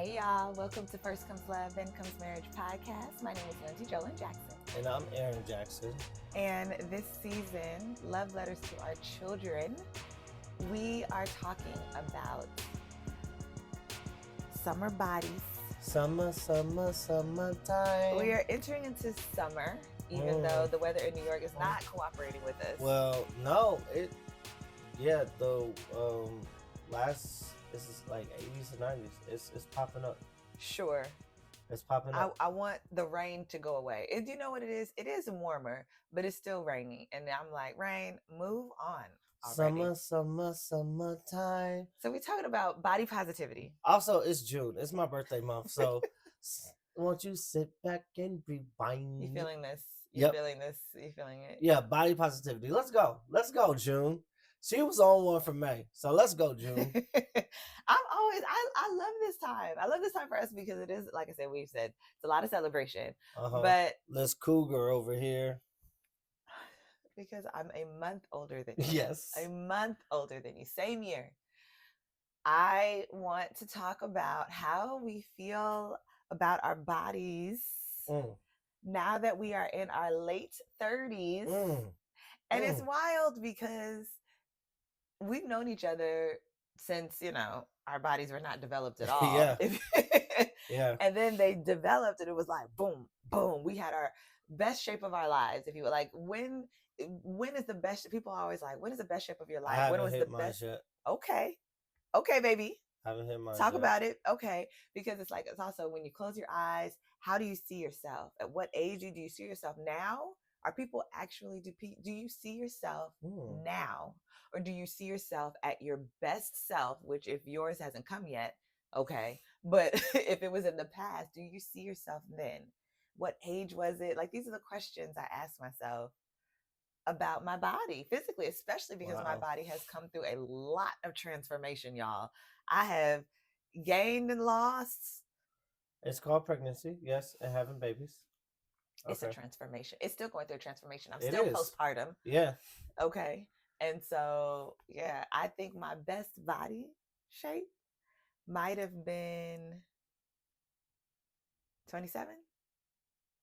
Hey y'all, welcome to First Comes Love, Then Comes Marriage podcast. My name is Lindsey Jackson. And I'm Aaron Jackson. And this season, Love Letters to Our Children, we are talking about summer bodies. Summertime. We are entering into summer, even though the weather in New York is not cooperating with us. Well, no, this is like 80s and 90s. It's popping up. Sure. It's popping up. I want the rain to go away. And you know what it is? It is warmer, but it's still rainy. And I'm like, rain, move on already. Summertime. So we're talking about body positivity. Also, it's June. It's my birthday month. So won't you sit back and rewind? You feeling this? Yep. Feeling this? You feeling it? Yeah, body positivity. Let's go, June. She was on one for May, so let's go, June. I love this time. I love this time for us because it is, like I said, we've said, it's a lot of celebration. But let's cougar over here. Because I'm a month older than you. Yes. A month older than you. Same year. I want to talk about how we feel about our bodies now that we are in our late 30s. And it's wild because we've known each other since, our bodies were not developed at all. Yeah. Yeah. And then they developed and it was like, boom, boom. We had our best shape of our lives. If you were like, when is the best? People are always like, when is the best shape of your life? When was the best? Yet. Okay, baby. I haven't hit mine Talk yet. about it. Okay. Because it's also when you close your eyes, how do you see yourself? At what age do you see yourself now? Are people actually, do you see yourself now? Or do you see yourself at your best self, which if yours hasn't come yet, okay. But if it was in the past, do you see yourself then? What age was it? Like, these are the questions I ask myself about my body physically, especially because my body has come through a lot of transformation, y'all. I have gained and lost. It's called pregnancy, yes, and having babies. It's a transformation. It's still going through a transformation. I'm It still is. postpartum. Yeah. Okay. And so, yeah, I think my best body shape might have been 27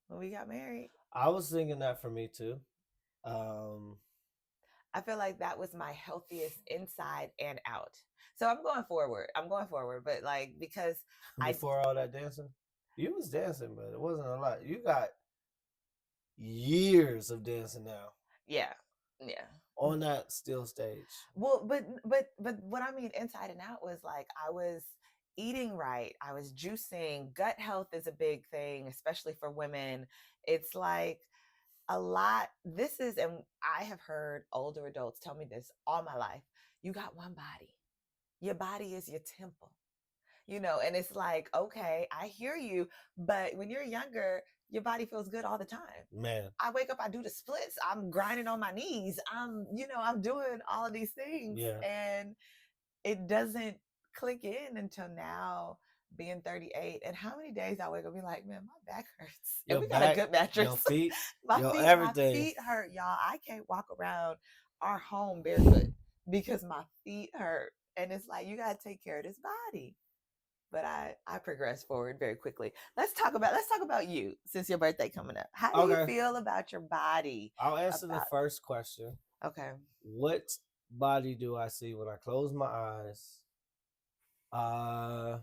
when we got married. I was thinking that for me too. I feel like that was my healthiest inside and out. So I'm going forward, but like, because before all that dancing, you was dancing, but it wasn't a lot. You got years of dancing now. Yeah. On that still stage. Well, but what I mean inside and out was like, I was eating right. I was juicing. Gut health is a big thing, especially for women. It's like a lot. And I have heard older adults tell me this all my life. You got one body. Your body is your temple. And it's like, okay, I hear you. But when you're younger, your body feels good all the time. Man. I wake up, I do the splits. I'm grinding on my knees. I'm doing all of these things. Yeah. And it doesn't click in until now, being 38. And how many days I wake up and be like, man, my back hurts. And we got a good mattress. Your feet, My everything. feet hurt, y'all. I can't walk around our home barefoot because my feet hurt. And it's like, you got to take care of this body. But I progress forward very quickly. Let's talk about you, since your birthday coming up. How do you feel about your body? I'll answer the first question. Okay. What body do I see when I close my eyes? I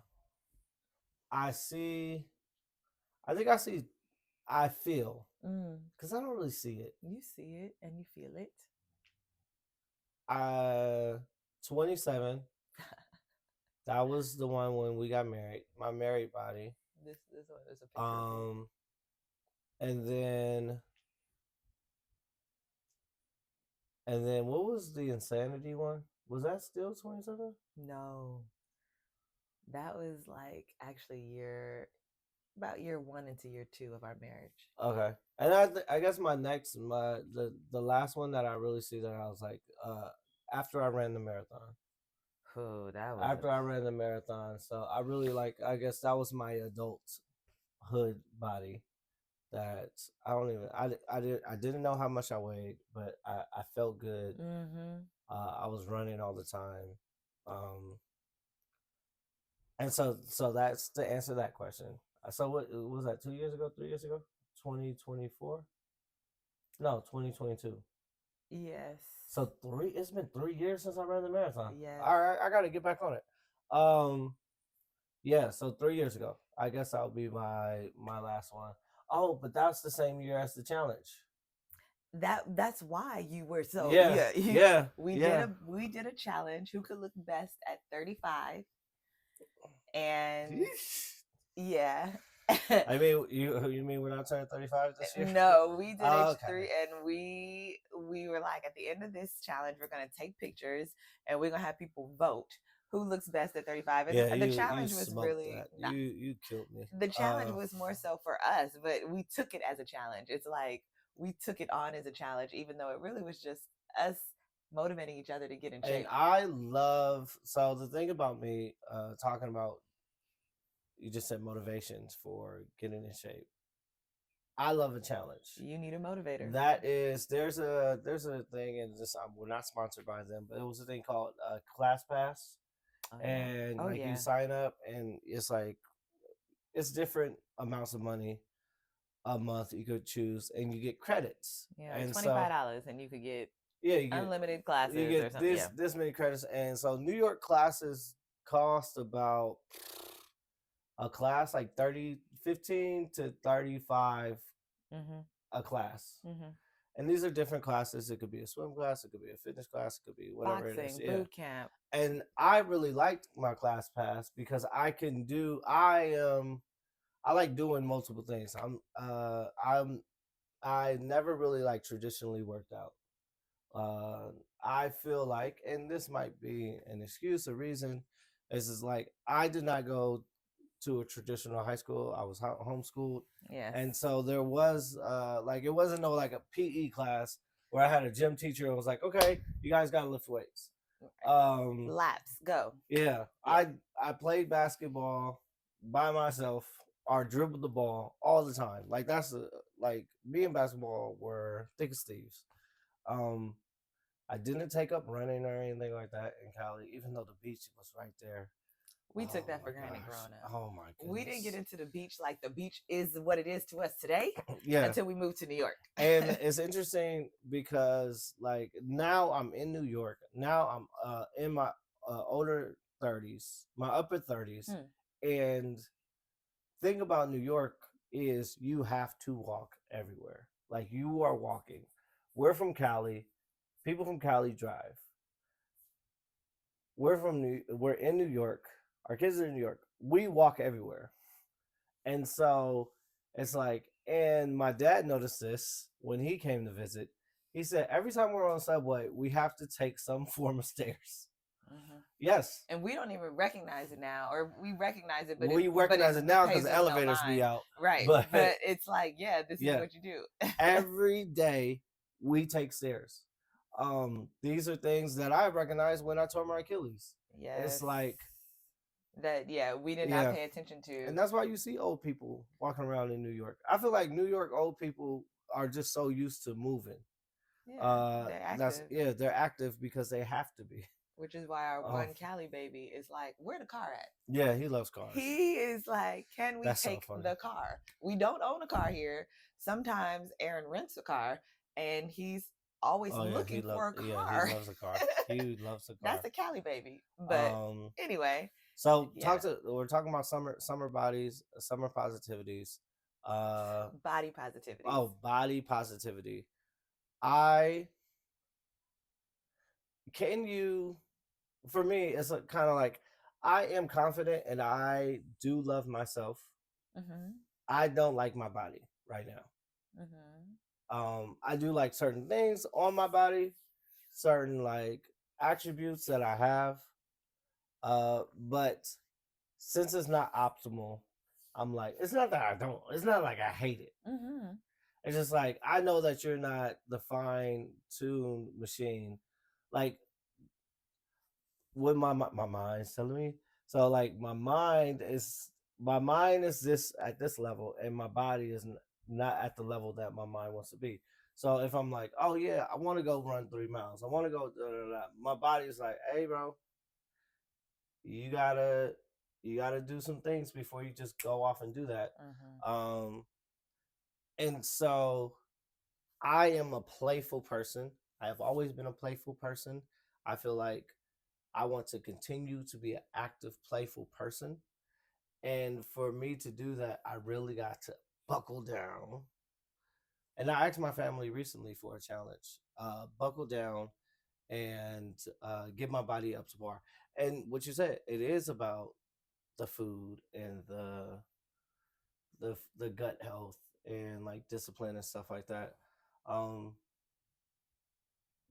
feel. Because I don't really see it. You see it and you feel it. 27. That was the one when we got married. My married body. This one is a picture. And then what was the insanity one? Was that still 27? No. That was like actually about year 1 into year 2 of our marriage. Okay. And I guess the last one that I really see that I was like, after I ran the marathon. Oh, that was after I ran the marathon. So I really I guess that was my adulthood body that I didn't know how much I weighed, but I felt good. I was running all the time. And so that's to answer that question. So what was that? 2 years ago? 3 years ago? 2024? No, 2022. Yes. So three. It's been 3 years since I ran the marathon. Yes. All right, I got to get back on it. Um, yeah. So 3 years ago, I guess that'll be my last one. Oh, but that's the same year as the challenge. That's why you were so Yeah, yeah. yeah, We did yeah. a challenge. Who could look best at 35? And yeah. I mean, you mean when I turned 35 this year? No, we did a Okay. three, and we were like, at the end of this challenge, we're gonna take pictures and we're gonna have people vote who looks best at 35. And Yeah, the you challenge was smoked really that. not. You killed me. The challenge was more so for us, but we took it as a challenge. It's like we took it on as a challenge, even though it really was just us motivating each other to get in And shape. I love so the thing about me talking about you just said motivations for getting in shape. I love a challenge. You need a motivator. That is there's a thing and just we're not sponsored by them, but it was a thing called Class Pass, Oh, yeah. and Oh, like yeah. you sign up and it's like it's different amounts of money a month you could choose and you get credits. Yeah, And $25, and you could get yeah, you get unlimited classes you or get something. Yeah. this many credits, and so New York classes cost about a class like 30 15 to 35 Mm-hmm. a class. Mm-hmm. And these are different classes. It could be a swim class, it could be a fitness class, it could be whatever it is. Boxing, Yeah. boot camp. And I really liked my class pass because I like doing multiple things. I never really like traditionally worked out. I feel like, and this might be an excuse, a reason, is like I did not go to a traditional high school. I was homeschooled, Yes. and so there was like it wasn't no like a PE class where I had a gym teacher and was like, okay, you guys got to lift weights. Laps, go. Yeah, I played basketball by myself or dribbled the ball all the time. Like like me and basketball were thick as thieves. Um, I didn't take up running or anything like that in Cali, even though the beach was right there. We took that for granted growing up. Oh my goodness. We didn't get into the beach like the beach is what it is to us today. Yeah. Until we moved to New York. And it's interesting because like now I'm in New York. Now I'm in my older 30s, my upper 30s. And thing about New York is you have to walk everywhere. Like you are walking. We're from Cali. People from Cali drive. We're in New York. Our kids are in New York. We walk everywhere. And so it's like, and my dad noticed this when he came to visit. He said, every time we're on the subway, we have to take some form of stairs. Mm-hmm. Yes. And we don't even recognize it now, or we recognize it, but we recognize it now because the elevators be out. Right. But it's like, yeah, this is what you do. Every day we take stairs. These are things that I recognize when I tore my Achilles. Yes. It's like that, yeah, we did not pay attention to. And that's why you see old people walking around in New York. I feel like New York old people are just so used to moving. Yeah, they're active. They're active because they have to be. Which is why our one Cali baby is like, where the car at? Yeah, he loves cars. He is like, can we take the car? We don't own a car here. Sometimes Aaron rents a car, and he's always looking for a car. Yeah, he loves a car. He loves a car. That's a Cali baby. But anyway. So we're talking about summer bodies, summer positivities. Body positivity. Oh, body positivity. For me, it's kind of like I am confident and I do love myself. Mm-hmm. I don't like my body right now. Mm-hmm. I do like certain things on my body, certain like attributes that I have. But since it's not optimal, I'm like, it's not like I hate it. Mm-hmm. It's just like, I know that you're not the fine-tuned machine. Like, what my mind's telling me. So like my mind is this at this level, and my body is not at the level that my mind wants to be. So if I'm like, oh yeah, I want to go run 3 miles, I want to go, my body is like, hey bro, you gotta You got to do some things before you just go off and do that. Um, and so I am a playful person. I have always been a playful person. I feel like I want to continue to be an active, playful person. And for me to do that, I really got to buckle down. And I asked my family recently for a challenge: buckle down and get my body up to par. And what you said, it is about the food and the gut health and like discipline and stuff like that. Um,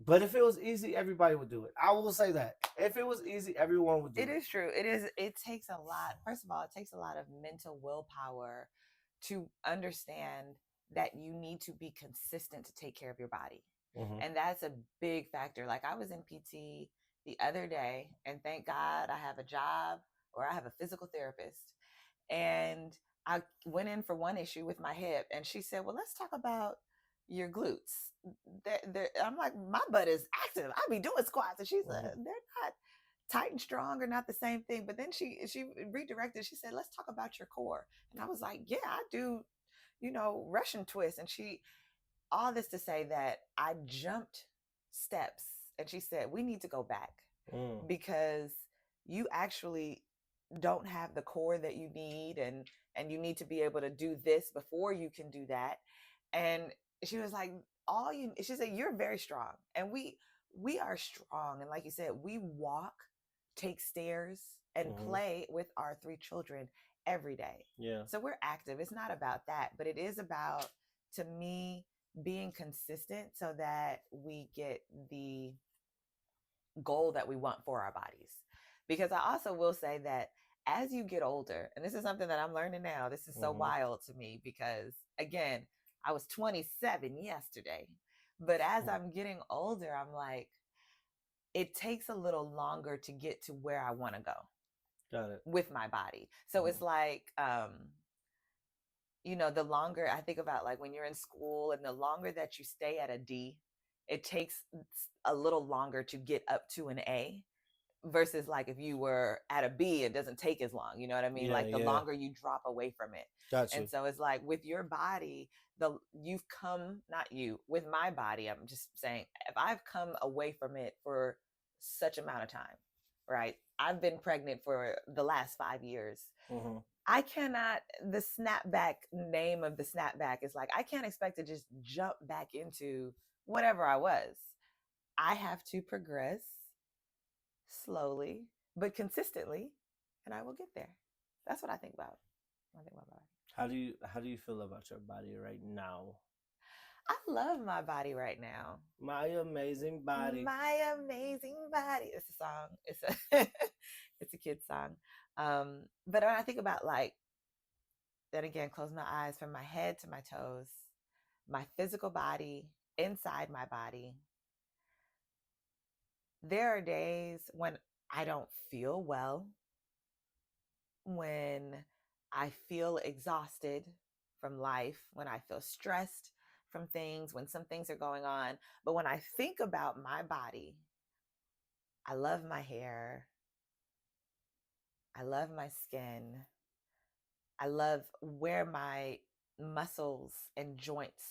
but if it was easy, everybody would do it. I will say that if it was easy, everyone would do it. It is true. It is. It takes a lot. First of all, it takes a lot of mental willpower to understand that you need to be consistent to take care of your body. And that's a big factor. Like I was in PT the other day, and thank God I have a job or I have a physical therapist. And I went in for one issue with my hip, and she said, "Well, let's talk about your glutes." I'm like, my butt is active. I be doing squats, and she's they're not tight and strong or not the same thing. But then she redirected. She said, "Let's talk about your core." And I was like, "Yeah, I do, Russian twists." And all this to say that I jumped steps, and she said, "We need to go back because you actually don't have the core that you need, and you need to be able to do this before you can do that." And she was like, she said, "You're very strong, and we are strong, and like you said, we walk, take stairs, and play with our 3 children every day. Yeah. So we're active. It's not about that, but it is about, to me, being consistent so that we get the goal that we want for our bodies. Because I also will say that as you get older, and this is something that I'm learning now, this is so wild to me because, again, I was 27 yesterday, but as I'm getting older, I'm like, it takes a little longer to get to where I want to go. Got it. With my body. So it's like, the longer I think about, like when you're in school and the longer that you stay at a D, it takes a little longer to get up to an A versus like if you were at a B, it doesn't take as long. You know what I mean? Yeah, like the longer you drop away from it. Gotcha. And so it's like with your body, you've come, not you, with my body, I'm just saying, if I've come away from it for such amount of time, right? I've been pregnant for the last 5 years. I cannot, the snapback name of the snapback is like, I can't expect to just jump back into whatever I was. I have to progress slowly, but consistently, and I will get there. That's what I think about. I think about my body. How do you feel about your body right now? I love my body right now. My amazing body. My amazing body. It's a song. It's a it's a kid's song. But when I think about, like, then again, close my eyes from my head to my toes, my physical body, inside my body. There are days when I don't feel well, when I feel exhausted from life, when I feel stressed from things, when some things are going on. But when I think about my body, I love my hair. I love my skin. I love where my muscles and joints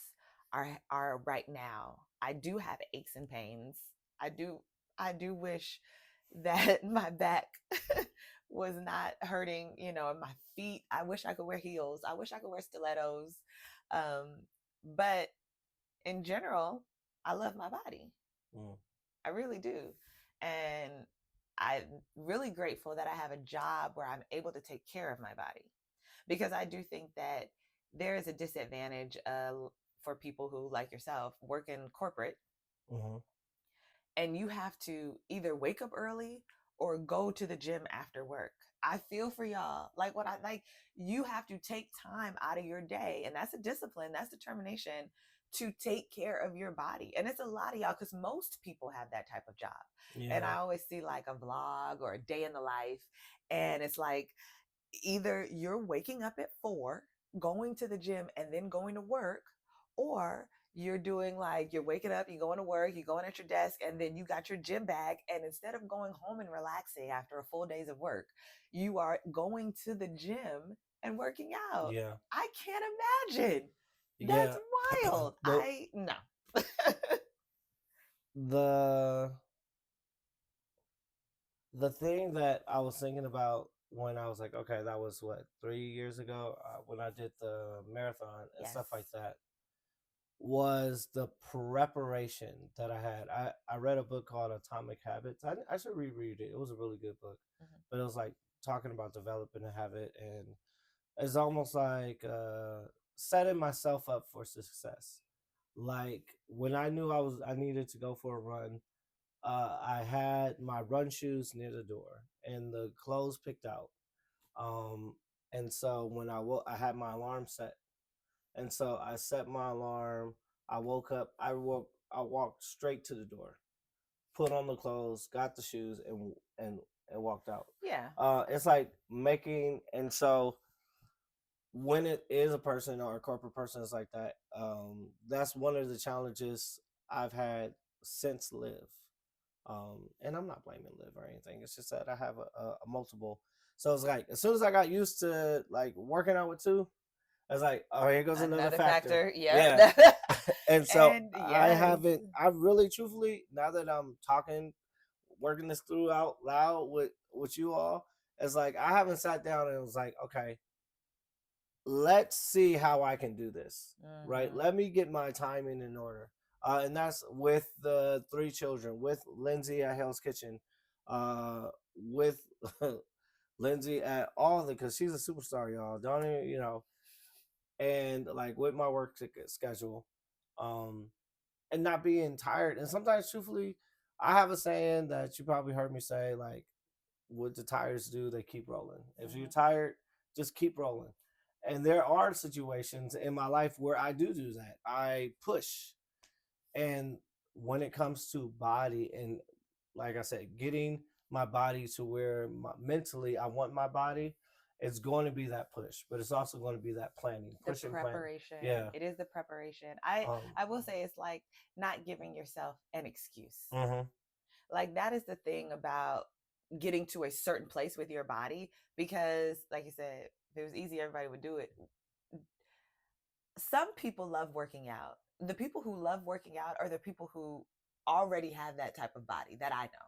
are right now. I do have aches and pains. I do wish that my back was not hurting, my feet. I wish I could wear heels. I wish I could wear stilettos. But in general, I love my body. I really do. And I'm really grateful that I have a job where I'm able to take care of my body, because I do think that there is a disadvantage for people who, like yourself, work in corporate, and you have to either wake up early or go to the gym after work. I feel for y'all. You have to take time out of your day, and that's a discipline, that's determination to take care of your body. And it's a lot of y'all, because most people have that type of job. Yeah. And I always see like a vlog or a day in the life, and it's like either you're waking up at 4, going to the gym and then going to work, or You're doing like you're waking up, you're going to work, you're going at your desk, and then you got your gym bag. And instead of going home and relaxing after a full days of work, you are going to the gym and working out. Yeah. I can't imagine. That's Yeah. wild. the I no. the the thing that I was thinking about when I was like, okay, that was what 3 years ago when I did the marathon and Yes. stuff like that, was the preparation that I had. I read a book called Atomic Habits. I should reread it. It was a really good book, Mhm. but it was like talking about developing a habit, and it's almost like setting myself up for success. Like when I knew I needed to go for a run, I had my run shoes near the door and the clothes picked out. Um, and so when I had my alarm set, and so I set my alarm. I woke up. I walked straight to the door, put on the clothes, got the shoes, and walked out. Yeah. It's like making, and so when it is a person or a corporate person is like that, that's one of the challenges I've had since Live. And I'm not blaming Live or anything. It's just that I have a multiple. So it's like as soon as I got used to like working out with two, I was like, oh, here goes another Another factor. factor. Yeah. Yeah. And so And I yes. haven't. I really, truthfully, now that I'm talking, working this through out loud with you all, it's like I haven't sat down and was like, okay, let's see how I can do this. Right? Mhm. Let me get my timing in order. And that's with the three children, with Lindsey at Hell's Kitchen, with Lindsey at all the, because she's a superstar, y'all. Don't even, and like with my work schedule, um, and not being tired. And sometimes, truthfully, I have a saying that you probably heard me say, like, what the tires do, they keep rolling. If you're Mhm. tired, just keep rolling. And there are situations in my life where I do that. I push. And when it comes to body and, like I said, getting my body to where mentally I want my body, it's going to be that push, but it's also going to be that planning, The pushing, planning. preparation. Yeah. It is the preparation. I Um. I will say it's like not giving yourself an excuse. Mm-hmm. Like that is the thing about getting to a certain place with your body because like you said, if it was easy everybody would do it. Some people love working out. The people who love working out are the people who already have that type of body that I know.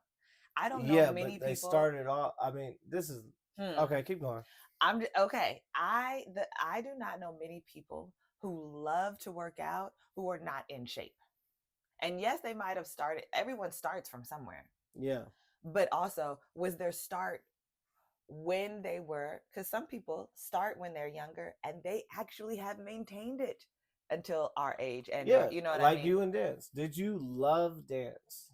I don't know Yeah, many but they people. started off. I mean, this is Hmm. okay. Keep going. Okay. I do not know many people who love to work out who are not in shape. And yes, they might have started. Everyone starts from somewhere, Yeah. but also was their start when they were? Because some people start when they're younger and they actually have maintained it until our age, and Yeah, you know what I like mean. you and dance. Did you love dance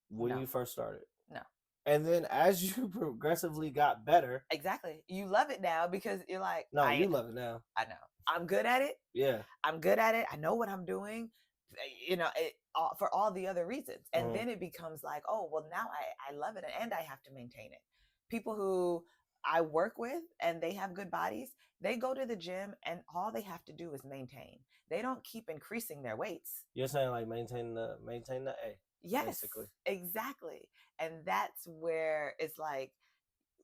when No, you first started? no. And then as you progressively got better, Exactly. You love it now because you're like, no, you love it now. I know. I'm good at it. Yeah. I'm good at it. I know what I'm doing. For all the other reasons. And Mm-hmm. then it becomes like, oh, well, now I love it and I have to maintain it. People who I work with and they have good bodies, they go to the gym and all they have to do is maintain. They don't keep increasing their weights. You're saying like maintain the A, Yes, basically. exactly. And that's where it's like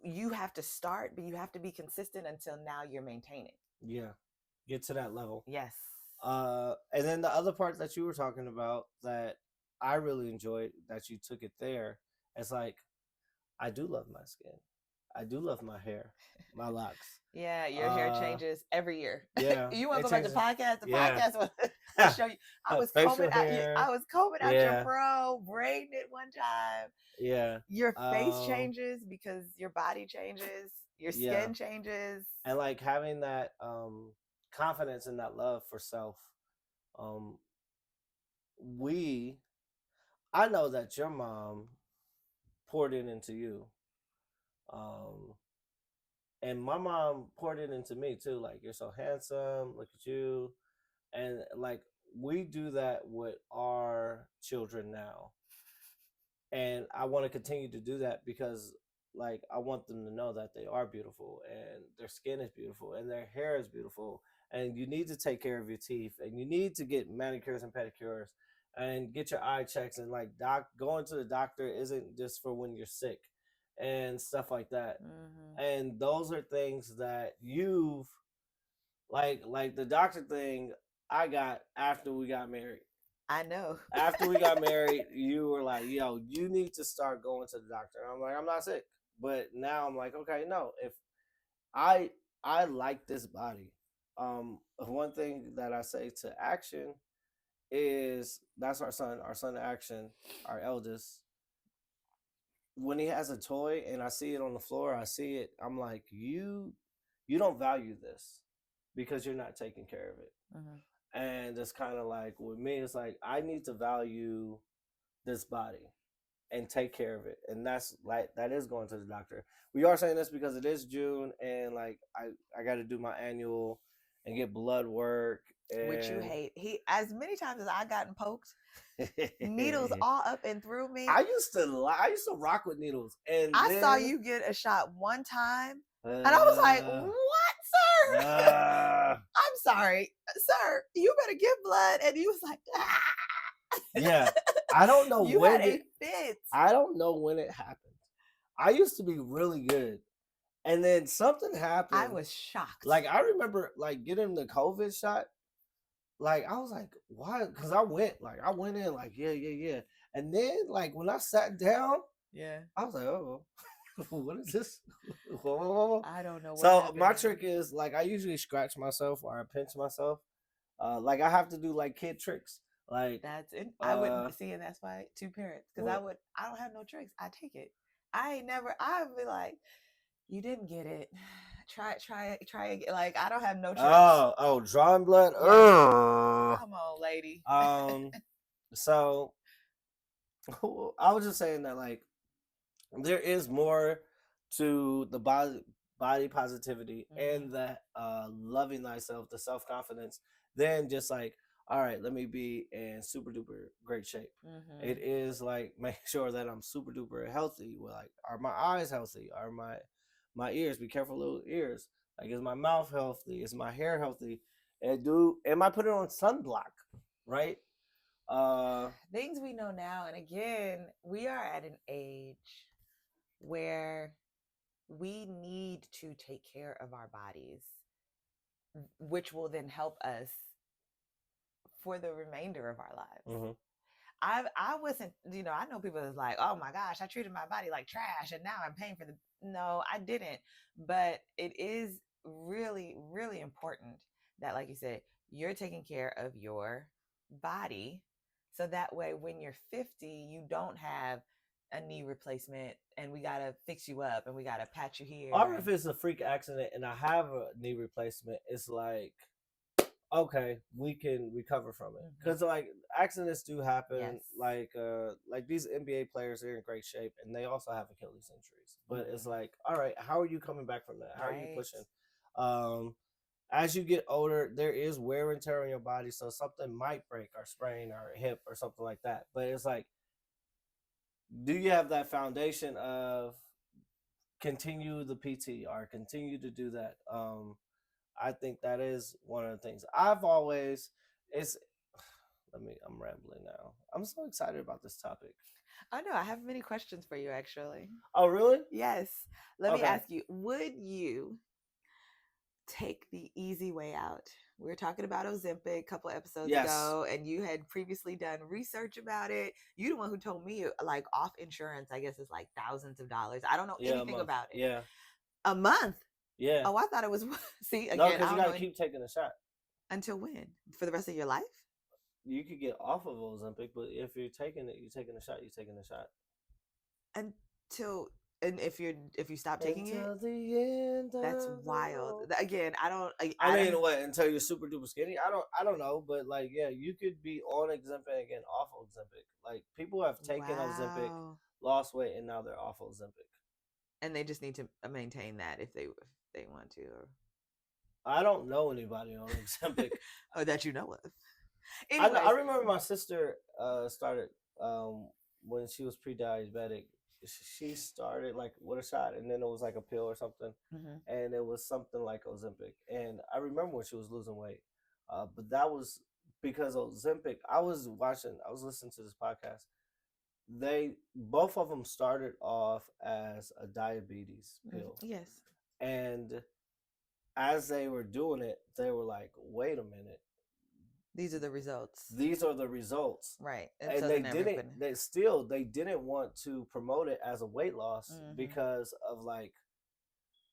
you have to start, but you have to be consistent until now you're maintaining. Yeah. Get to that level. Yes. And then the other part that you were talking about that I really enjoyed that you took it there, it's like I do love my skin. I do love my hair, my locks. Yeah, your hair changes every year. Yeah, You want it to go back to changes. podcast? The Yeah, podcast will show you. I was facial combing out. hair. I was combing out your Yeah, fro, braiding it one time. yeah, Your face changes because your body changes. Your yeah, skin changes. and like having that confidence and that love for self. Um, we, I know that your mom poured it into you. Um, and my mom poured it into me too. Like, you're so handsome. Look at you. And like, we do that with our children now. And I want to continue to do that because, like, I want them to know that they are beautiful and their skin is beautiful and their hair is beautiful and you need to take care of your teeth, and you need to get manicures and pedicures, and get your eye checks, and like going to the doctor isn't just for when you're sick, and stuff like that. And those are things that you've like the doctor thing I got after we got married. I know. After we got married, you were like, yo, you need to start going to the doctor. And I'm like, I'm not sick. But now I'm like, okay, no. If I I like this body. One thing that I say to Action is that's our son Action, our eldest. When he has a toy and I see it on the floor, I see it, I'm like, you don't value this because you're not taking care of it. And it's kind of like with me, it's like I need to value this body and take care of it, and that's like that is going to the doctor. We are saying this because it is June, and like I got to do my annual and get blood work, and... which you hate. He as many times as I gotten poked, needles all up and through me. I used to rock with needles, and I saw you get a shot one time, and I was like, "What, sir? I'm sorry, sir. You better give blood." And he was like, "Ah." Yeah, I don't know you when had a fit. I don't know when it happened. I used to be really good, and then something happened. I was shocked. Like I remember, like getting the COVID shot. Like I was like, why? Because I went in like yeah, and then like when I sat down, I was like, oh, what is this? I don't know. What so happened. My trick is like I usually scratch myself or I pinch myself. Like I have to do like kid tricks. Like that's it. I wouldn't see, and that's why 2 parents, because I don't have no tricks. I take it. I'd be like, you didn't get it. Try again. Like I don't have no tricks. Oh, drawing blood. Yes. Come on, lady. So I was just saying that like there is more to the body positivity and the loving thyself, the self-confidence, than just like, all right, let me be in super duper great shape. It is like make sure that I'm super duper healthy. Like, are my eyes healthy? Are my ears? Be careful, little ears. Like, is my mouth healthy? Is my hair healthy? And am I putting on sunblock? Right? Things we know now, and again, we are at an age where we need to take care of our bodies, which will then help us for the remainder of our lives. I wasn't, I know people that's like, oh my gosh, I treated my body like trash and now I'm paying for no, I didn't. But it is really, really important that, like you said, you're taking care of your body. So that way, when you're 50, you don't have a knee replacement and we got to fix you up and we got to patch you here. Or if it's a freak accident and I have a knee replacement, it's like, okay, we can recover from it, because like accidents do happen. Like these NBA players are in great shape and they also have Achilles injuries, but it's like, all right, how are you coming back from that? How are you pushing? As you get older, there is wear and tear on your body, so something might break or sprain or hip or something like that. But it's like, do you have that foundation of continue the PT or continue to do that? I think that is one of the things I've always I'm rambling now. I'm so excited about this topic. I know. I have many questions for you, actually. Oh, really? Yes. Let me ask you, would you take the easy way out? We were talking about Ozempic a couple episodes ago, and you had previously done research about it. You're the one who told me, like, off insurance, I guess, is like thousands of dollars. I don't know anything about it. Yeah. A month? Yeah. Oh, I thought it was. See, again, no, because you got to keep taking the shot. Until when? For the rest of your life? You could get off of Ozempic, but if you're taking it, you're taking the shot. You're taking the shot. And if you stop taking until it, the end, that's wild. Again, I don't. I mean, what? Until you're super duper skinny? I don't know, but like, yeah, you could be on Ozempic and again off Ozempic. Like, people have taken Ozempic, lost weight, and now they're off Ozempic. And they just need to maintain that if they want to. Or... I don't know anybody on Ozempic. Oh, that you know of. I remember my sister started when she was pre-diabetic. she started like with a shot, and then it was like a pill or something, and it was something like Ozempic. And I remember when she was losing weight, but that was because Ozempic. I was listening to this podcast. They both of them started off as a diabetes pill, Yes. and as they were doing it, they were like, "Wait a minute, These are the results." these are the results." Right. And so they didn't. They didn't want to promote it as a weight loss because of like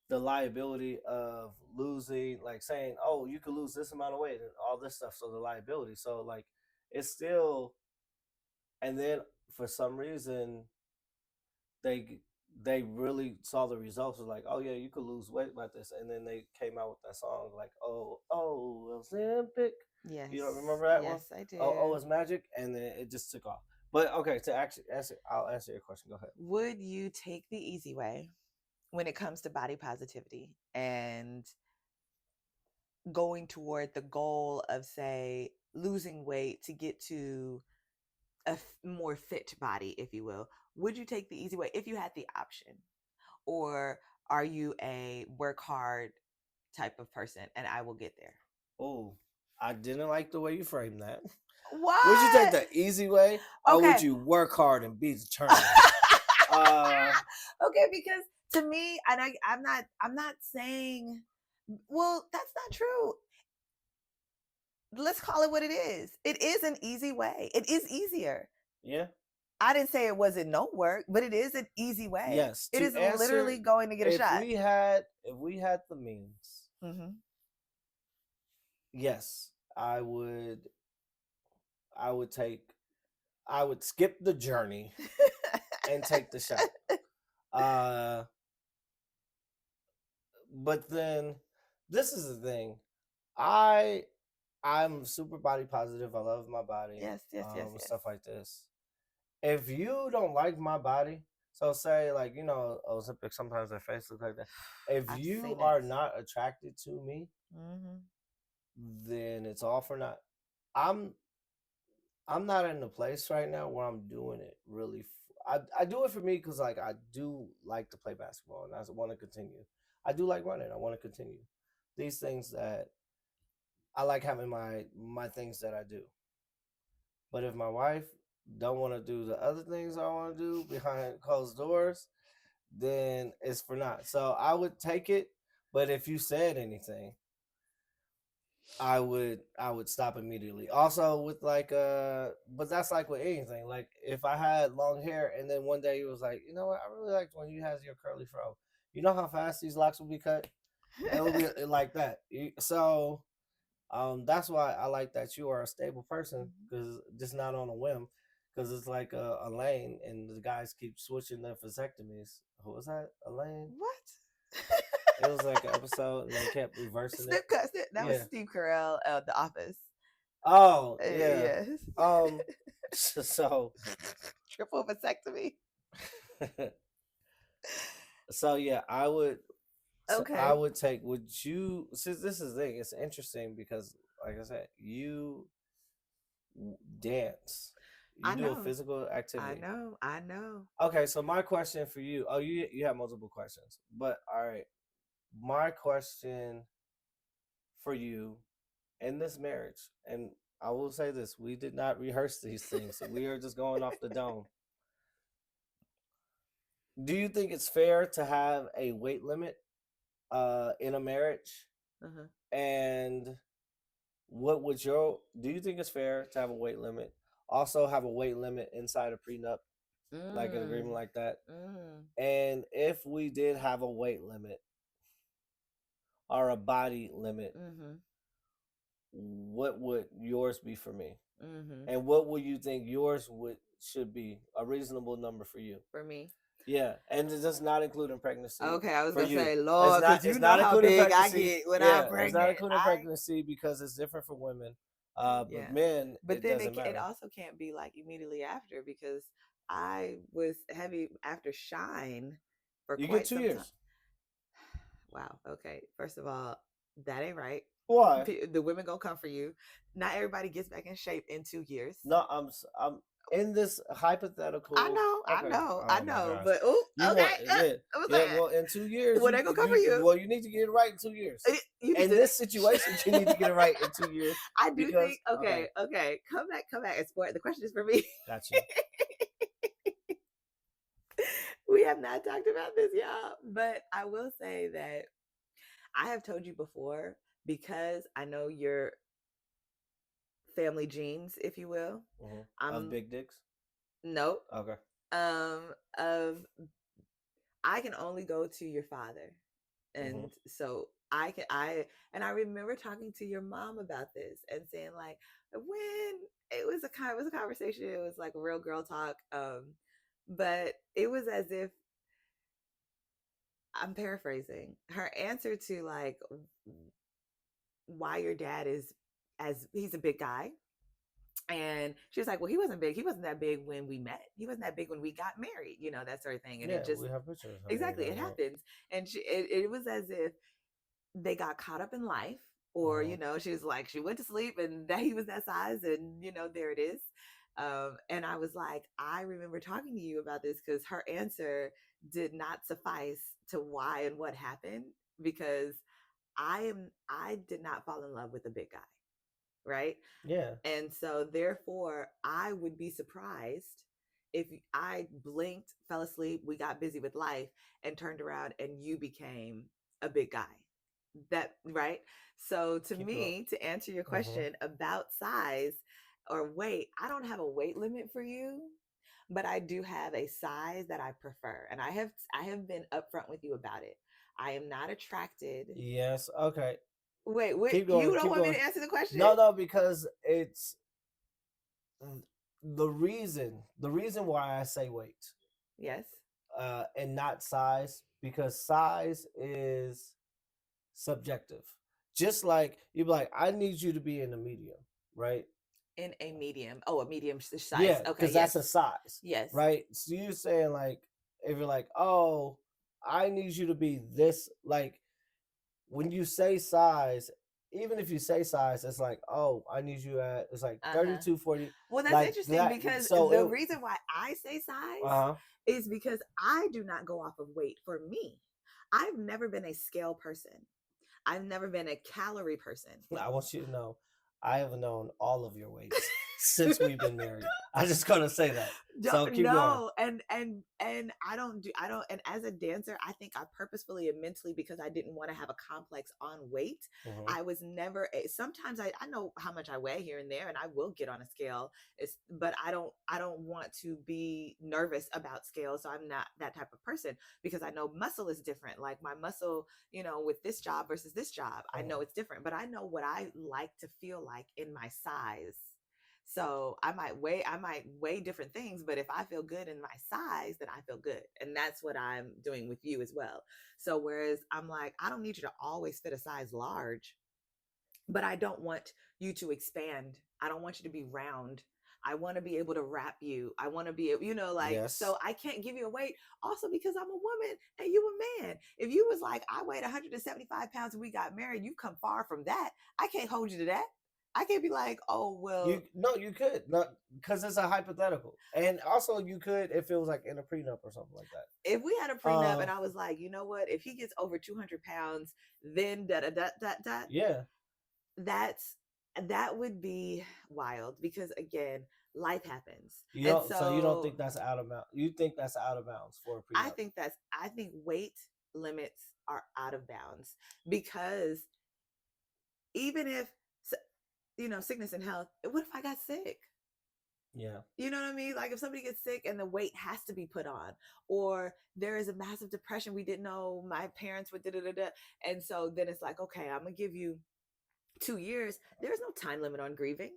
the liability of losing, like saying, "Oh, you could lose this amount of weight and all this stuff." So the liability. So like, it's still. And then for some reason, they they really saw the results. Was like, "Oh yeah, you could lose weight like this." And then they came out with that song like, "Oh, Ozempic." Yes. You don't remember that one? Yes, I do. Oh, it's magic, and then it just took off. But okay, to actually answer, I'll answer your question. Go ahead. Would you take the easy way when it comes to body positivity and going toward the goal of, say, losing weight to get to a more fit body, if you will? Would you take the easy way if you had the option? Or are you a work hard type of person and I will get there? Oh, I didn't like the way you framed that. What? Would you take the easy way, or would you work hard and be determined? Okay, because to me, and I'm not saying, well, that's not true. Let's call it what it is. It is an easy way. It is easier. Yeah. I didn't say it wasn't no work, but it is an easy way. Yes. It is literally going to get a shot. If we had the means, yes, I would skip the journey and take the shot. But then this is the thing. I'm super body positive. I love my body. Yes. Stuff like this. If you don't like my body, so say like, Ozempic, sometimes their face looks like that. If you are not attracted to me, then it's all for naught. I'm not in a place right now where I'm doing it really. I do it for me because like I do like to play basketball and I want to continue. I do like running. I want to continue these things that I like having my things that I do. But if my wife don't want to do the other things I want to do behind closed doors, then it's for naught. So I would take it, but if you said anything, I would stop immediately. Also with like but that's like with anything. Like if I had long hair and then one day it was like, you know what, I really liked when you had your curly fro. You know how fast these locks will be cut? It will be like that. So that's why I like that you are a stable person, because just not on a whim. Because it's like a lane, and the guys keep switching their vasectomies. Who was that? Elaine? What? It was like an episode, and they kept reversing it. That was Steve Carell of The Office. Oh, yeah. Yes. So triple vasectomy. So yeah, I would. Okay. I would take. Would you? Since this is the thing, it's interesting because, like I said, you dance. You do a physical activity. I know. Okay, so my question for you. Oh, you have multiple questions, but all right. My question for you in this marriage, and I will say this: we did not rehearse these things. We are just going off the dome. Do you think it's fair to have a weight limit in a marriage? And do you think it's fair to have a weight limit? Also have a weight limit inside a prenup, like an agreement like that. And if we did have a weight limit or a body limit, what would yours be for me? And what would you think yours should be a reasonable number for you? For me? Yeah, and it does not include pregnancy. Okay, I was going to say, Lord, because you know how big I get when I'm pregnant. It's not including pregnancy because it's different for women. But men, but it then doesn't matter. It also can't be like immediately after, because I was heavy after Shine for you quite get 2 some years. Time. Wow. Okay. First of all, that ain't right. Why? The women gonna come for you. Not everybody gets back in shape in 2 years. No, I'm in this hypothetical. I Okay. know, I Oh my know. gosh. But oh, You okay. want yeah I was yeah. like, Well, in 2 years, well, they gonna come for you. well, you need to get it right in 2 years. You need In to. this situation, you need to get it right in 2 years I do because think. Okay, okay. Come back, come back. It's for the question is for me. got you. We have not talked about this, y'all. But I will say that I have told you before because I know your family genes, if you will. Of big dicks. Nope. Okay. Of I can only go to your father, and so I remember talking to your mom about this and saying like when it was a conversation. It was like a real girl talk. But it was as if I'm paraphrasing her answer to like why your dad is as he's a big guy. And she was like, well, he wasn't big. He wasn't that big when we met. He wasn't that big when we got married, that sort of thing. And yeah, it just, we have pictures. exactly, it happens. And it was as if they got caught up in life or, she was like, she went to sleep and that he was that size and, there it is. And I was like, I remember talking to you about this because her answer did not suffice to why and what happened because I did not fall in love with a big guy. Right. Yeah. And so therefore I would be surprised if I blinked, fell asleep, we got busy with life and turned around and you became a big guy. That right. So to me, to answer your question about size or weight, I don't have a weight limit for you, but I do have a size that I prefer. And I have been upfront with you about it. I am not attracted. Yes. Okay. Wait, keep going, you don't want me to answer the question? No, because it's the reason why I say weight. Yes. And not size, because size is subjective. Just like you'd be like, I need you to be in a medium, right? In a medium. Oh, a medium size. Yeah, Okay. because that's a size. Yes. Right. So you're saying like, if you're like, oh, I need you to be this, like when you say size, even if you say size, it's like, oh, I need you at, it's like 32, 40. Well, that's like interesting that, because so the reason why I say size uh-huh. is because I do not go off of weight. For me, I've never been a scale person. I've never been a calorie person. I want you to know, I have known all of your weights since we've been married. I just gotta say that. So keep going. And I don't, and as a dancer, I think I purposefully and mentally, because I didn't want to have a complex on weight. I was never sometimes I know how much I weigh here and there, and I will get on a scale. But I don't want to be nervous about scale. So I'm not that type of person because I know muscle is different. Like my muscle, with this job versus this job, I know it's different, but I know what I like to feel like in my size. So I might weigh different things, but if I feel good in my size, then I feel good. And that's what I'm doing with you as well. So whereas I'm like, I don't need you to always fit a size large, but I don't want you to expand. I don't want you to be round. I want to be able to wrap you. I want to be, so I can't give you a weight also because I'm a woman and you a man. If you was like, I weighed 175 pounds and we got married, you come far from that. I can't hold you to that. I can't be like, oh, well. You could. Not because it's a hypothetical. And also you could if it was like in a prenup or something like that. If we had a prenup and I was like, you know what? If he gets over 200 pounds, then yeah. That would be wild because again, life happens. So you don't think that's out of bounds? You think that's out of bounds for a prenup? I think weight limits are out of bounds because even if sickness and health, what if I got sick? Yeah. You know what I mean? Like if somebody gets sick and the weight has to be put on, or there is a massive depression we didn't know my parents would and so then it's like, okay, I'm gonna give you 2 years. There's no time limit on grieving.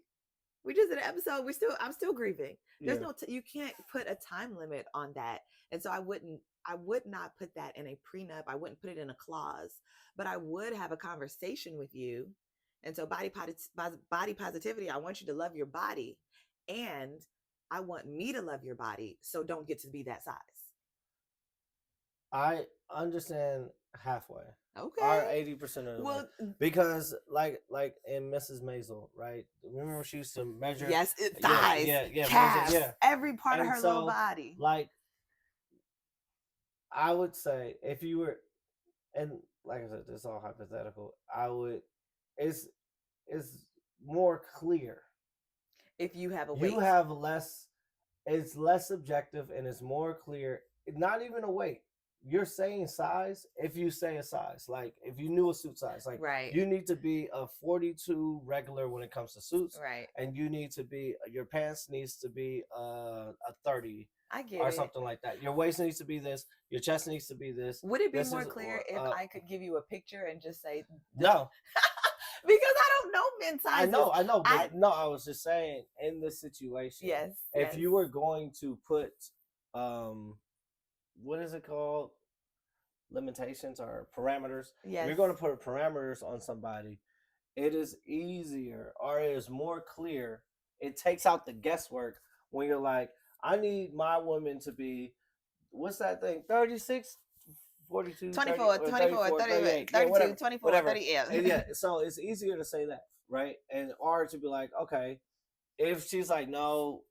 We just did an episode. I'm still grieving. There's you can't put a time limit on that. And so I would not put that in a prenup. I wouldn't put it in a clause, but I would have a conversation with you. And so body positivity, I want you to love your body and I want me to love your body. So don't get to be that size. I understand halfway. Are Okay. 80% of the way. Well, Because like in Mrs. Maisel, right? Remember she used to measure, yes, yeah, thighs, yeah, yeah, measure, calves, yeah. every part of And her little so body. like I would say if you were, and like I said, this is all hypothetical. I would, it's it's more clear. If you have a You weight. have less. It's less subjective and it's more clear. Not even a weight. You're saying size. If you say a size, like if you knew a suit size, like Right. you need to be a 42 regular when it comes to suits, Right. and you need to be your pants needs to be a 30 I get or it. something like that. Your waist needs to be this. Your chest needs to be this. Would it be This more is clear if I could give you a picture and just say this? no. Because I don't know men's sizes. I know, but no, I was just saying in this situation, Yes. if Yes. you were going to put, um, what is it called? Limitations or parameters. If Yes. you're going to put parameters on somebody, it is easier or it is more clear. It takes out the guesswork when you're like, I need my woman to be, what's that thing? 36, 42, 24, 30, or 24, 34, 30, 38. Yeah, 32, whatever. 24, Whatever. 30. Yeah. And yeah, so it's easier to say that, right? And or to be like, okay, if she's like, no,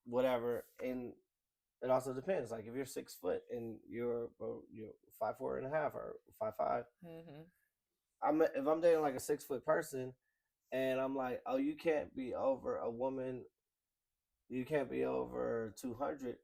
whatever, and it also depends. Like if you're 6 foot and you're 5'4.5" or 5'5", Mm-hmm. if I'm dating like a 6 foot person, and I'm like, oh, you can't be over a woman, you can't be over 200.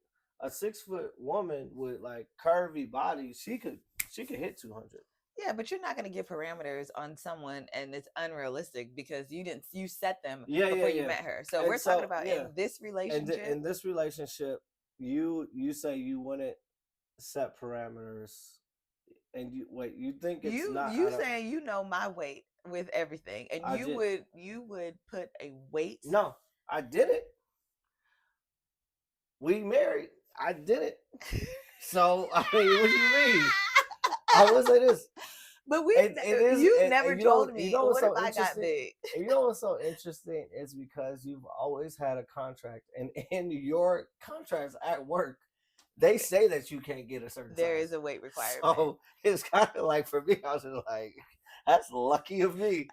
A 6 foot woman with like curvy body, she could hit 200. Yeah, but you're not going to give parameters on someone and it's unrealistic because you set them Yeah, yeah, before you yeah. met her. So And we're talking so about yeah, in this and relationship. in this relationship, you say you wouldn't set parameters, and you wait. You think it's not You out of saying you know my weight with everything, and I did you would put a weight. no, I did it. We married. I did it. So I mean, what do you mean? I will say this. But You never told me. You know what's What if so I got interesting? big? And you know what's so interesting is because you've always had a contract, and in your contracts at work, they say that you can't get a certain There size. is a weight requirement. So it's kind of like for me, I was just like, that's lucky of me.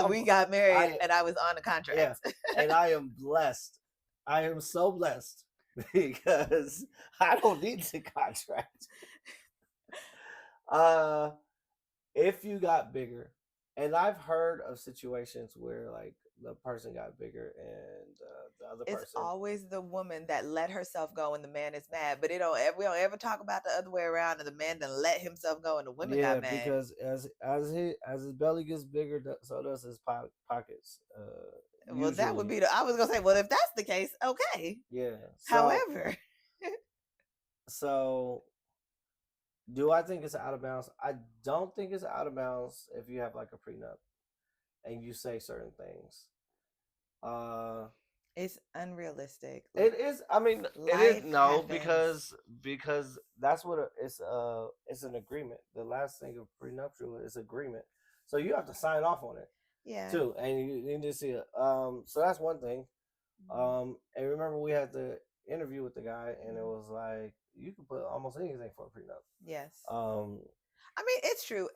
We got married, and I was on the contract. Yeah, and I am blessed. I am so blessed because I don't need the contract. If you got bigger, and I've heard of situations where like the person got bigger and the other It's person. always the woman that let herself go and the man is mad. But we don't ever talk about the other way around and the man then let himself go and the women got mad. Because as his belly gets bigger, so does his pockets. Well, that would be I was gonna say, well, if that's the case, okay. Yeah. However, so do I think it's out of bounds? I don't think it's out of bounds if you have like a prenup and you say certain things. It's unrealistic. It is. I mean, it is no because that's what it's an agreement. The last thing of prenuptial is agreement, so you have to sign off on it. Yeah. Too, and you need to see it. So that's one thing. And remember we had the interview with the guy, and it was like you can put almost anything for a prenup. Yes. I mean, it's true.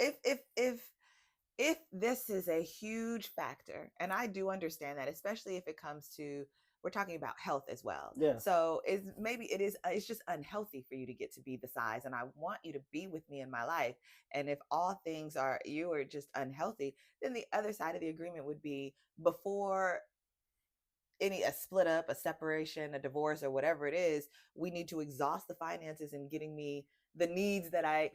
If this is a huge factor, and I do understand that, especially if it comes to we're talking about health as well. Yeah. So it's just unhealthy for you to get to be the size, and I want you to be with me in my life. And if all things are you are just unhealthy, then the other side of the agreement would be before a split up, a separation, a divorce, or whatever it is, we need to exhaust the finances in getting me the needs that I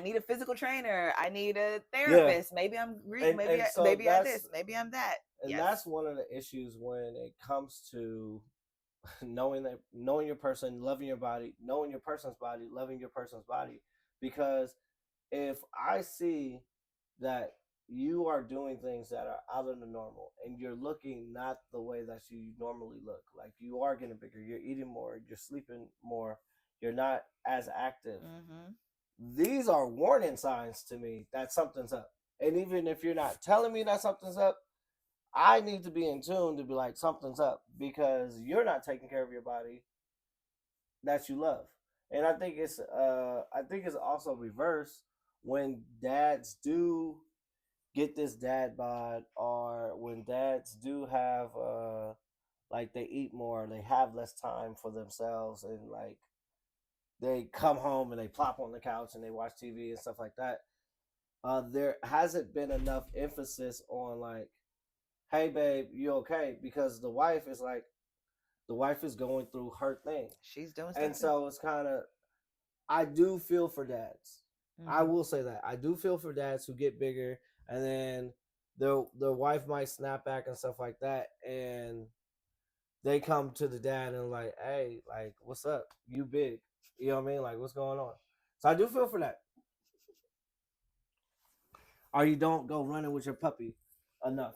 need a physical trainer, I need a therapist, maybe I'm Greek, maybe I'm this, maybe I'm that. And that's one of the issues when it comes to knowing your person, loving your body, knowing your person's body, loving your person's body. Because if I see that you are doing things that are out of the normal and you're looking not the way that you normally look, like you are getting bigger, you're eating more, you're sleeping more, you're not as active. These are warning signs to me that something's up. And even if you're not telling me that something's up, I need to be in tune to be like, something's up because you're not taking care of your body that you love. And I think it's also reverse when dads do get this dad bod, or when dads do have like they eat more, they have less time for themselves, and like they come home and they plop on the couch and they watch TV and stuff like that. There hasn't been enough emphasis on like, hey babe, you okay? Because the wife is going through her thing. She's doing And stuff. so it's kind of, I do feel for dads. I will say that. I do feel for dads who get bigger and then their wife might snap back and stuff like that, and they come to the dad and like, hey, like, what's up? You big. You know what I mean? Like, what's going on? So I do feel for that. Or you don't go running with your puppy enough.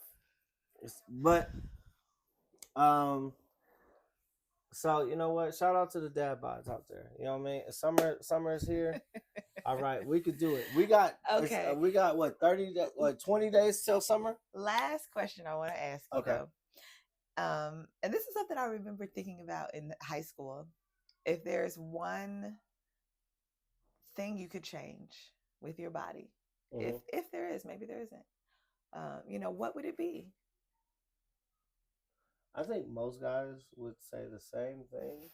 But so you know what? Shout out to the dad bods out there. You know what I mean? Summer is here. All right, we could do it. We got Okay. We got what 20 days till summer. Last question I want to ask you though. And this is something I remember thinking about in high school. If there's one thing you could change with your body, if there is, maybe there isn't. You know, what would it be? I think most guys would say the same thing.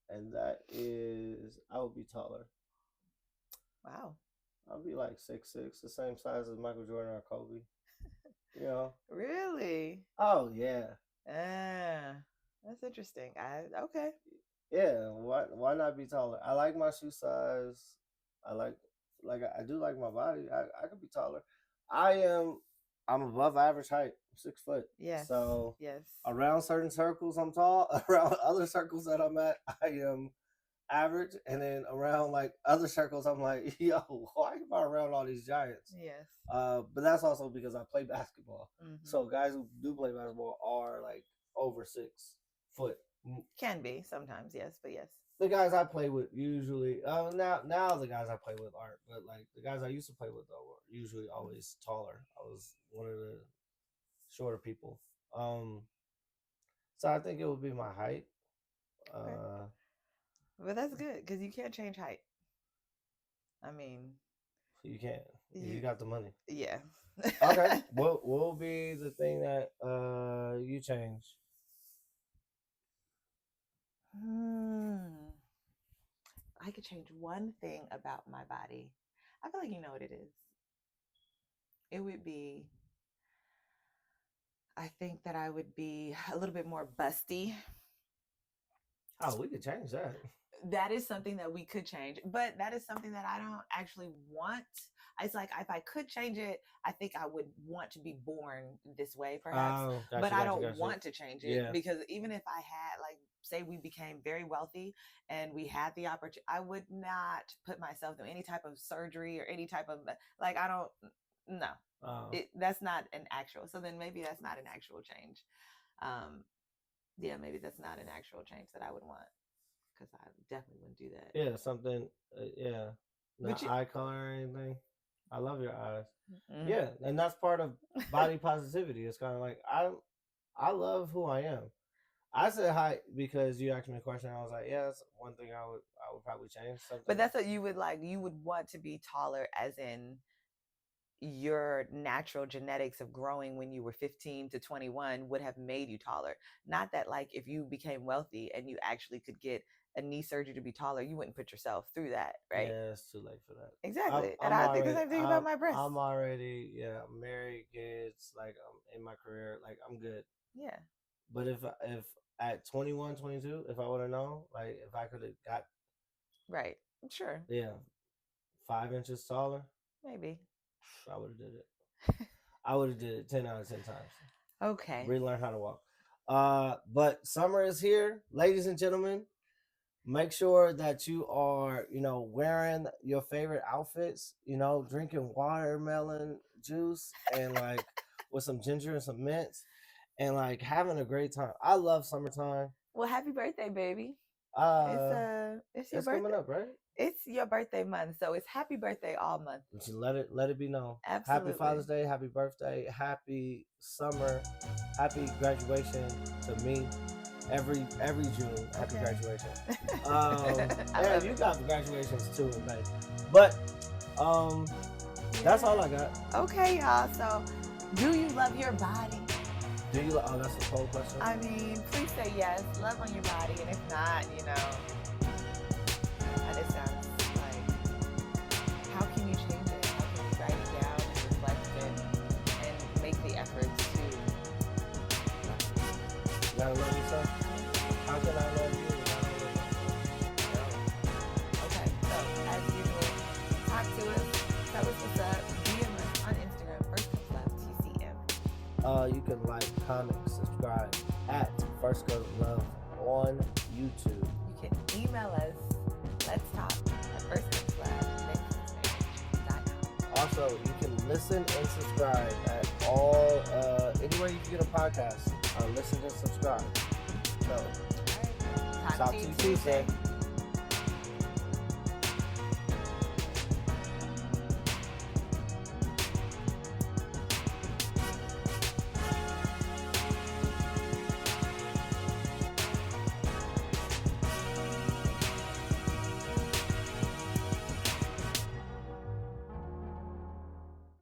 And that is, I would be taller. Wow. I'll be like 6'6", the same size as Michael Jordan or Kobe. You know. Really? Oh yeah. That's interesting. Okay. Yeah. Why not be taller? I like my shoe size. I do like my body. I could be taller. I'm above average height, 6 foot. Yes. So yes. Around certain circles I'm tall. Around other circles that I'm at, I am average. And then around like other circles, I'm like, yo, why am I around all these giants? Yes. But that's also because I play basketball. So guys who do play basketball are like over 6 foot. Can be sometimes, yes, but yes. The guys I play with usually now the guys I play with aren't, but like the guys I used to play with though were usually always taller. I was one of the shorter people. So I think it would be my height. But that's good because you can't change height. I mean, you can't. You got the money. Yeah. Okay. What will be the thing that you change? I could change one thing about my body. I feel like you know what it is. It would be, I think that I would be a little bit more busty. Oh, we could change that. That is something that we could change, but that is something that I don't actually want. It's like if I could change it, I think I would want to be born this way, perhaps. But I don't want to change it because even if I had, like, say we became very wealthy and we had the opportunity, I would not put myself through any type of surgery or any type of, like, I don't, no, that's not an actual. So then maybe that's not an actual change. Yeah, maybe that's not an actual change that I would want. Because I definitely wouldn't do that. Yeah, something. Yeah, not eye color or anything. I love your eyes. Yeah, and that's part of body positivity. It's kind of like I love who I am. I said hi because you asked me a question. I was like, yeah, that's one thing I would probably change. Something. But that's what you would like. You would want to be taller, as in your natural genetics of growing when you were 15 to 21 would have made you taller. Not that, like, if you became wealthy and you actually could get a knee surgery to be taller, you wouldn't put yourself through that, right? Yeah, it's too late for that. Exactly. And I think the same thing about my breasts. I'm already, I'm married, kids, like I'm in my career, like I'm good. Yeah. But if at 21, 22, if I would have known, like if I could have got. Right. Sure. Yeah. 5 inches taller. Maybe. I would have did it. I would have did it 10 out of 10 times. Okay. Relearn how to walk. But summer is here, ladies and gentlemen. Make sure that you are, wearing your favorite outfits, drinking watermelon juice and like with some ginger and some mints and like having a great time. I love summertime. Well, happy birthday, baby. It's your birthday coming up, right? It's your birthday month, so it's happy birthday all month. Let it be known. Absolutely. Happy Father's Day, happy birthday, happy summer, happy graduation to me. every June. Happy Okay. graduation. I Yeah, love you it. got graduations too in May. But that's all I got. Okay, y'all. So, do you love your body? Do you? Oh, that's a poll question. I mean, please say yes. Love on your body, and if not, and it sounds like, how can you change it? How can you write it down and reflect it and make the efforts to? You gotta love yourself. How can I love you? Okay, so as usual, talk to us. Tell us what's up. DM us on Instagram, First Comes Love TCM. You can like, comment, subscribe at First Comes Love on YouTube. You can email us. Let's talk at firstcomeslove@com. Also, you can listen and subscribe at all anywhere you can get a podcast. Listen and subscribe. So, All right. talk to you Tuesday.